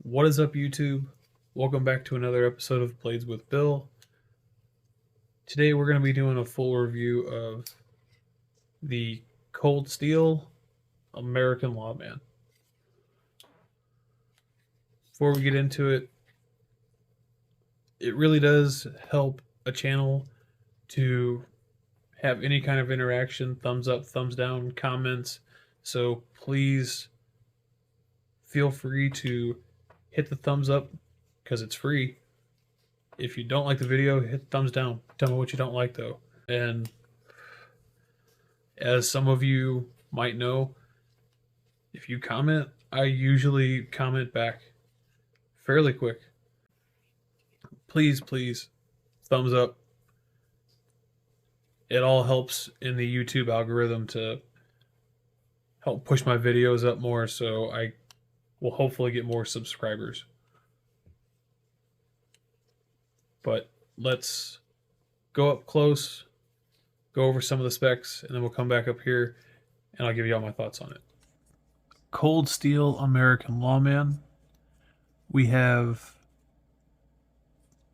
What is up, YouTube? Welcome back to another episode of Blades with Bill. Today we're going to be doing a full review of the Cold Steel American Lawman. Before we get into it, it really does help a channel to have any kind of interaction, thumbs up, thumbs down, comments. So please feel free to hit the thumbs up because it's free. If you don't like the video, hit thumbs down. Tell me what you don't like though. And as some of you might know, if you comment, I usually comment back fairly quick. Please, thumbs up. It all helps in the YouTube algorithm to help push my videos up more, so I will hopefully get more subscribers. But let's go up close, go over some of the specs, and then we'll come back up here and I'll give you all my thoughts on it. Cold Steel American Lawman. We have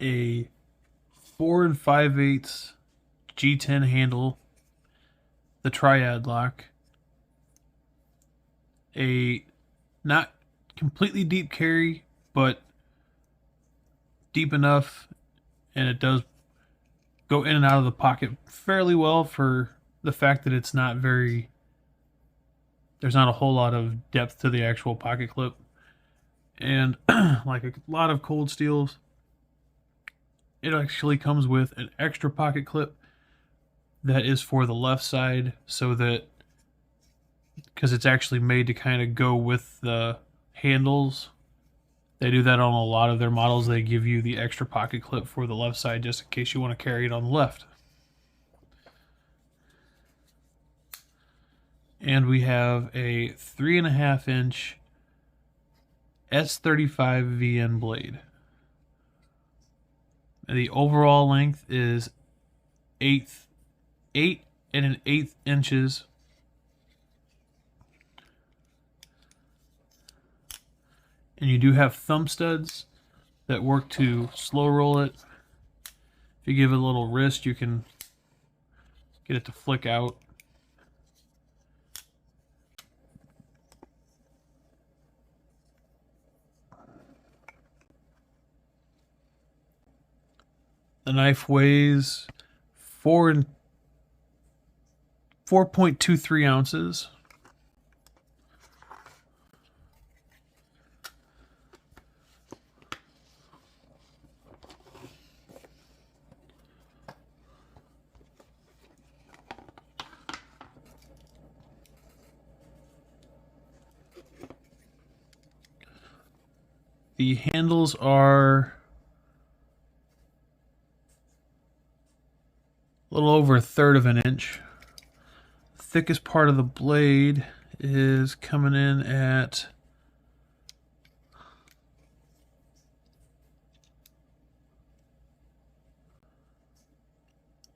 a 4 5/8 G10 handle, the triad lock, a not completely deep carry, but deep enough, and it does go in and out of the pocket fairly well for the fact that it's not very, there's not a whole lot of depth to the actual pocket clip. And like a lot of Cold Steels, it actually comes with an extra pocket clip that is for the left side, so that, because it's actually made to kind of go with the handles. They do that on a lot of their models. They give you the extra pocket clip for the left side just in case you want to carry it on the left. And we have a 3.5 inch S35 VN blade. The overall length is 8 1/8 inches. And you do have thumb studs that work to slow roll it. If you give it a little wrist, you can get it to flick out. The knife weighs 4.23 ounces. The handles are a little over 1/3 of an inch. The thickest part of the blade is coming in at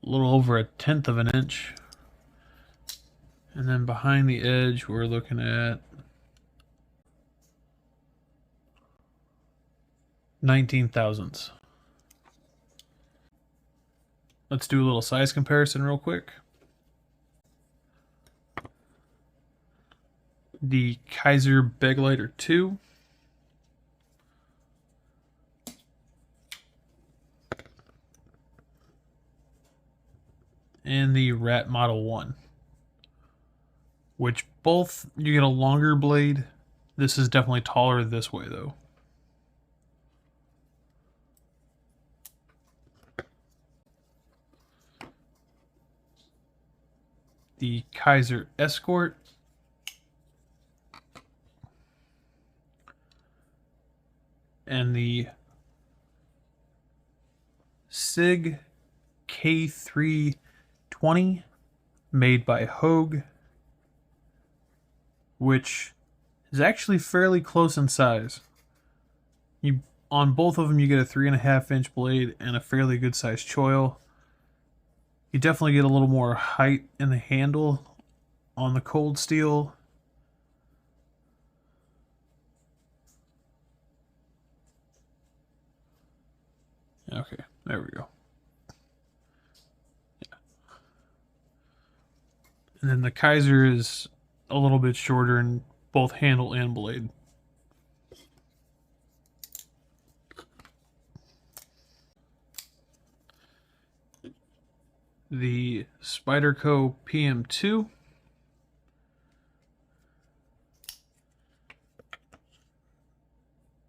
a little over 1/10 of an inch. And then behind the edge, we're looking at 19 thousandths. Let's do a little size comparison real quick. The Kaiser Begleiter 2. And the Rat Model 1. Which both, you get a longer blade. This is definitely taller this way though. The Kaiser Escort. And the SIG K320 made by Hogue, which is actually fairly close in size. On both of them you get a 3.5 inch blade and a fairly good sized choil. You definitely get a little more height in the handle on the Cold Steel. Okay, there we go. Yeah. And then the Kaiser is a little bit shorter in both handle and blade. The Spyderco PM2.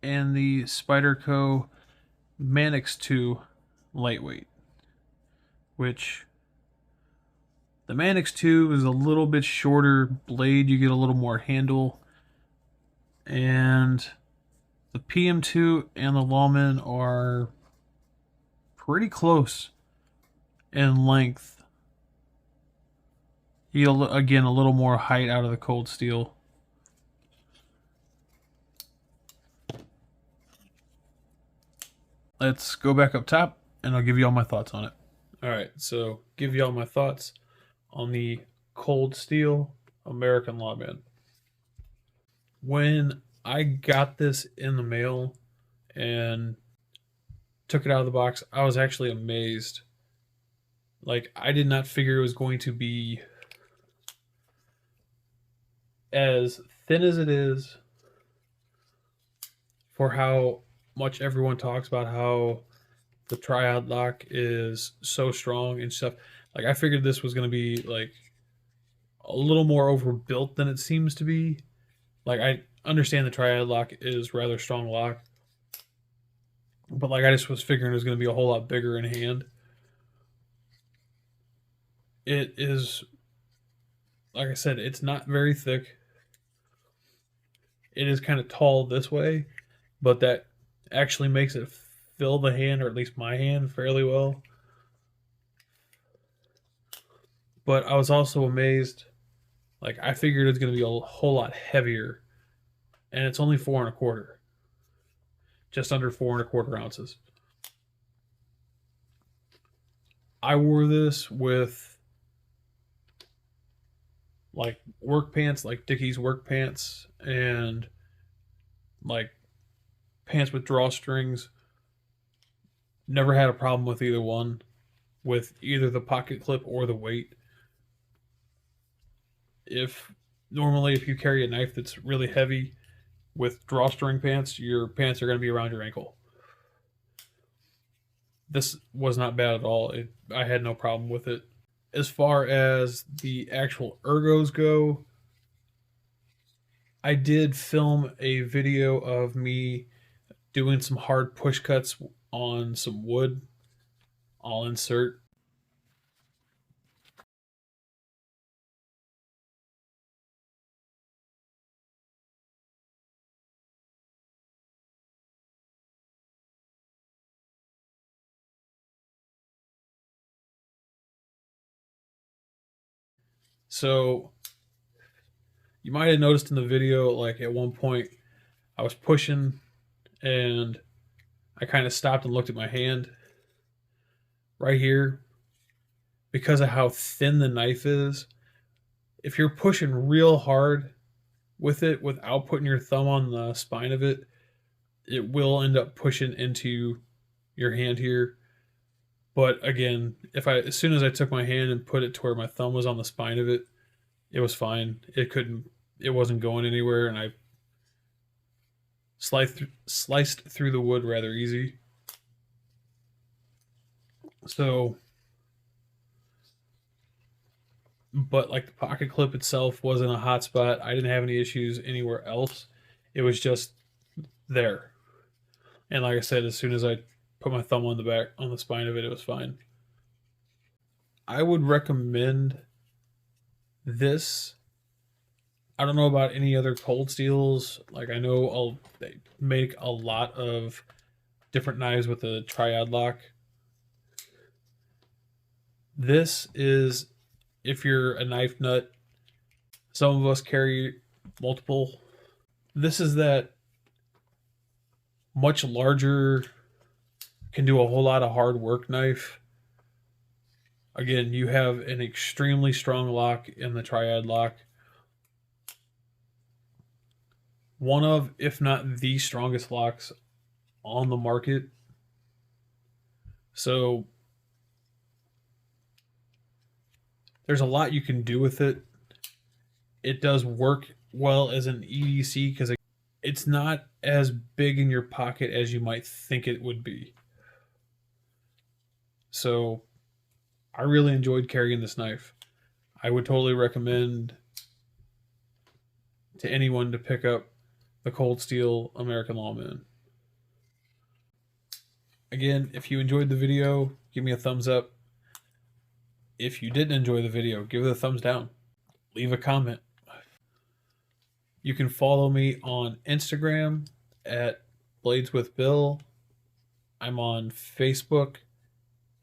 And the Spyderco Manix 2 lightweight, which the Manix 2 is a little bit shorter blade, you get a little more handle, and the PM2 and the Lawman are pretty close in length. You get, again, a little more height out of the Cold Steel. Let's go back up top, and I'll give you all my thoughts on it. Alright, so give you all my thoughts on the Cold Steel American Lawman. When I got this in the mail and took it out of the box, I was actually amazed. Like, I did not figure it was going to be as thin as it is for how much everyone talks about how the triad lock is so strong and stuff. Like, I figured this was going to be like a little more overbuilt than it seems to be. Like, I understand the triad lock is rather strong lock, but like I just was figuring it was going to be a whole lot bigger in hand. It is, like I said, it's not very thick. It is kind of tall this way, but that actually makes it fill the hand, or at least my hand, fairly well. But I was also amazed. Like, I figured it's going to be a whole lot heavier, and it's only 4 1/4, just under 4 1/4 ounces. I wore this with like work pants, like Dickies work pants, and like pants with drawstrings. Never had a problem with either one, with either the pocket clip or the weight. If normally if you carry a knife that's really heavy with drawstring pants, your pants are going to be around your ankle. This was not bad at all. I had no problem with it. As far as the actual ergos go, I did film a video of me doing some hard push cuts on some wood. I'll insert. So you might have noticed in the video, like at one point I was pushing and I kind of stopped and looked at my hand right here. Because of how thin the knife is, if you're pushing real hard with it without putting your thumb on the spine of it, it will end up pushing into your hand here. But again, as soon as I took my hand and put it to where my thumb was on the spine of it, it was fine. It wasn't going anywhere, and I sliced through the wood rather easy. So, but like the pocket clip itself wasn't a hot spot. I didn't have any issues anywhere else. It was just there. And like I said, as soon as I put my thumb on the spine of it, it was fine. I would recommend this. I don't know about any other Cold Steels. Like, I know they make a lot of different knives with a triad lock. This is, if you're a knife nut, some of us carry multiple. This is that much larger, can do a whole lot of hard work knife. Again, you have an extremely strong lock in the triad lock. One of, if not the strongest locks on the market. So there's a lot you can do with it. It does work well as an EDC because it's not as big in your pocket as you might think it would be. So I really enjoyed carrying this knife. I would totally recommend to anyone to pick up the Cold Steel American Lawman. Again, if you enjoyed the video, give me a thumbs up. If you didn't enjoy the video, give it a thumbs down. Leave a comment. You can follow me on Instagram at Blades with Bill. I'm on Facebook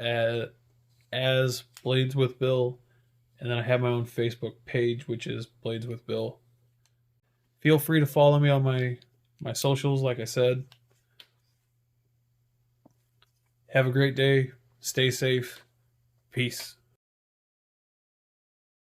as Blades with Bill, and then I have my own Facebook page, which is Blades with Bill. Feel free to follow me on my socials, like I said. Have a great day. Stay safe. Peace.